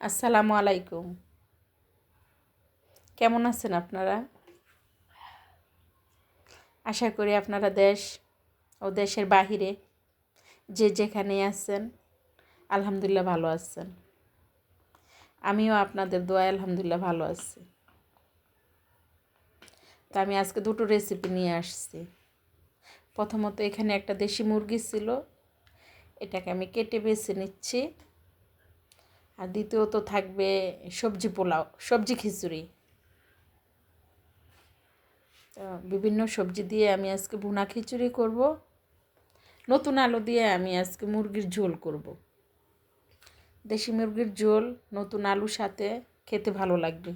আসসালামু আলাইকুম। কেমন আছেন আপনারা? আশা করি আপনারা দেশ ও দেশের বাহিরে যে যেখানে আছেন আলহামদুলিল্লাহ ভালো আছেন। আমিও আপনাদের দোয়ায় আলহামদুলিল্লাহ ভালো আছি। তো আমি আজকে দুটো রেসিপি নিয়ে আসছি। প্রথমত এখানে একটা দেশি মুরগি ছিল, এটাকে আমি কেটে বেছে নিচ্ছি। আর দ্বিতীয়ত থাকবে সবজি পোলাও, সবজি খিচুড়ি। তো বিভিন্ন সবজি দিয়ে আমি আজকে ভুনা খিচুড়ি করব। নতুন আলু দিয়ে আমি আজকে মুরগির ঝোল করব। দেশি মুরগির ঝোল নতুন আলুর সাথে খেতে ভালো লাগবে।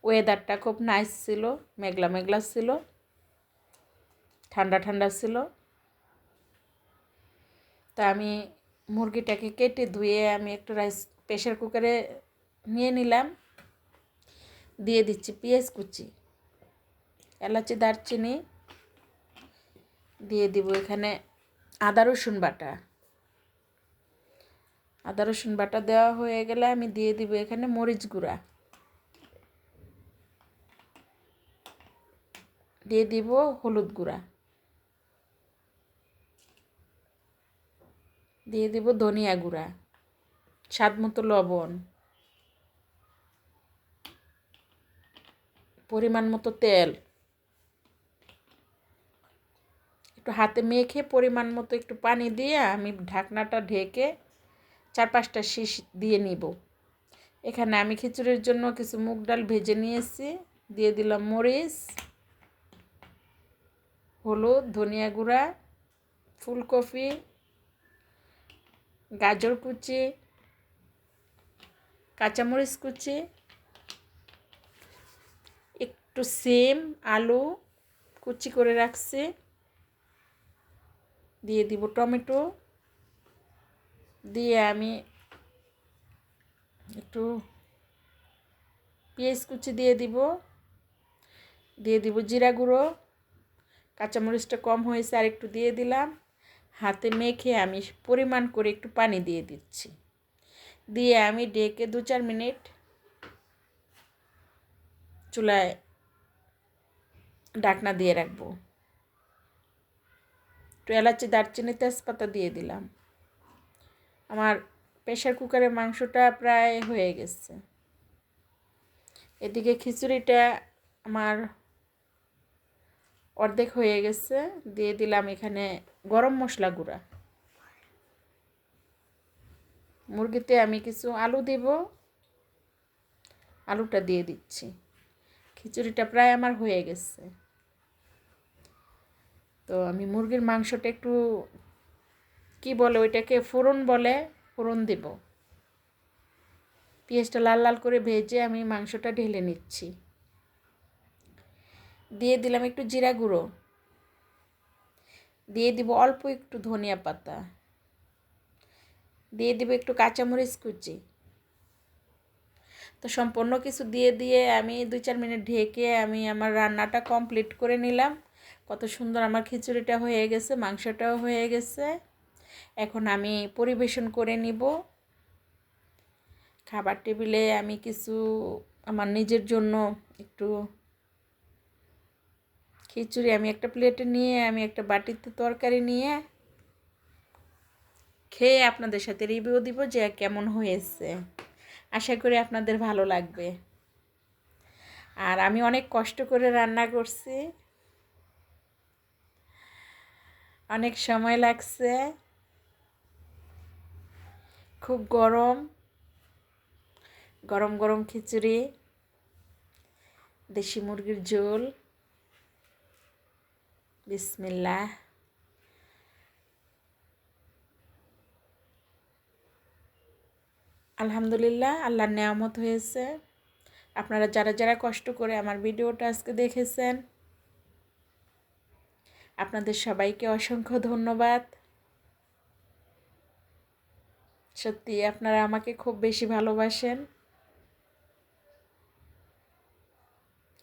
ওয়েদারটা খুব নাইস ছিল, মেঘলা মেঘলা ছিল, ঠান্ডা ঠান্ডা ছিল। তা আমি মুরগিটাকে কেটে ধুয়ে আমি একটু রাইস প্রেশার কুকারে নিয়ে নিলাম। দিয়ে দিচ্ছি পেঁয়াজ কুচি, এলাচি, দারচিনি। দিয়ে দিব এখানে আদা রসুন বাটা। আদা রসুন বাটা দেওয়া হয়ে গেলে আমি দিয়ে দিব এখানে মরিচ গুঁড়া। দিয়ে দিব হলুদ গুঁড়া। দিয়ে দিব ধনিয়া গুঁড়া, স্বাদ মতো লবণ, পরিমাণ মতো তেল। একটু হাতে মেখে পরিমাণ মতো একটু পানি দিয়ে আমি ঢাকনাটা ঢেকে 4-5টা শীষ দিয়ে নিব। এখানে আমি খিচুড়ির জন্য কিছু মুগ ডাল ভেজে নিয়েছি। দিয়ে দিলাম মরিচ, হলুদ, ধনিয়া গুঁড়া, ফুলকপি, গাজর কুচি, কাঁচামরিচ কুচি, একটু সিম, আলু কুচি করে রাখছি। দিয়ে দিব টমেটো। দিয়ে আমি একটু পেঁয়াজ কুচি দিয়ে দিব। দিয়ে দিব জিরা গুঁড়ো, কাঁচামরিচটা কম হয়েছে আর একটু দিয়ে দিলাম। হাতে মেখে আমি পরিমাণ করে একটু পানি দিয়ে দিচ্ছি। দিয়ে আমি ঢেকে 2-4 মিনিট চুলায় ঢাকনা দিয়ে রাখবো। একটু এলাচি, দারচিনি, তেজপাতা দিয়ে দিলাম। আমার প্রেশার কুকারের মাংসটা প্রায় হয়ে গেছে। এদিকে খিচুড়িটা আমার অর্ধেক হয়ে গেছে। দিয়ে দিলাম এখানে গরম মশলা গুঁড়া। মুরগিতে আমি কিছু আলু দেব, আলুটা দিয়ে দিচ্ছি। খিচুড়িটা প্রায় আমার হয়ে গেছে। তো আমি মুরগির মাংসটা একটু কি বলে ওইটাকে ফোড়ন বলে, ফোড়ন দেব। পেঁয়াজটা লাল লাল করে ভেজে আমি মাংসটা ঢেলে নিচ্ছি। দিয়ে দিলাম একটু জিরা গুঁড়ো। দিয়ে দিব অল্প একটু ধনিয়া পাতা। দিয়ে দিব একটু কাঁচামরিচ কুচি। তো সম্পূর্ণ কিছু দিয়ে দিয়ে আমি 2-4 মিনিট ঢেকে আমি আমার রান্নাটা কমপ্লিট করে নিলাম। কত সুন্দর আমার খিচুড়িটা হয়ে গেছে, মাংসটাও হয়ে গেছে। এখন আমি পরিবেশন করে নিব। খাবার টেবিলে আমি কিছু আমার নিজের জন্য একটু খিচুড়ি আমি একটা প্লেটে নিয়ে আমি একটা বাটিতে তরকারি নিয়ে খেয়ে আপনাদের সাথে রিভিউ দিব যে কেমন হয়েছে। আশা করি আপনাদের ভালো লাগবে। আর আমি অনেক কষ্ট করে রান্না করছি, অনেক সময় লাগছে। খুব গরম গরম গরম খিচুড়ি, দেশি মুরগির ঝোল। বিসমিল্লাহ। আলহামদুলিল্লাহ, আল্লাহর নেয়ামত হয়েছে। আপনারা যারা যারা কষ্ট করে আমার ভিডিওটা আজকে দেখেছেন, আপনাদের সবাইকে অসংখ্য ধন্যবাদ। সত্যি আপনারা আমাকে খুব বেশি ভালোবাসেন।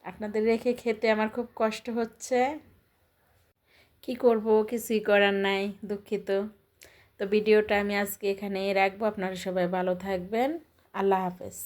আপনাদের রেখে খেতে আমার খুব কষ্ট হচ্ছে। কি করব, কিছুই করার নাই, দুঃখিত। তো ভিডিওটা আমি আজকে এখানেই রাখবো। আপনারা সবাই ভালো থাকবেন। আল্লাহ হাফেজ।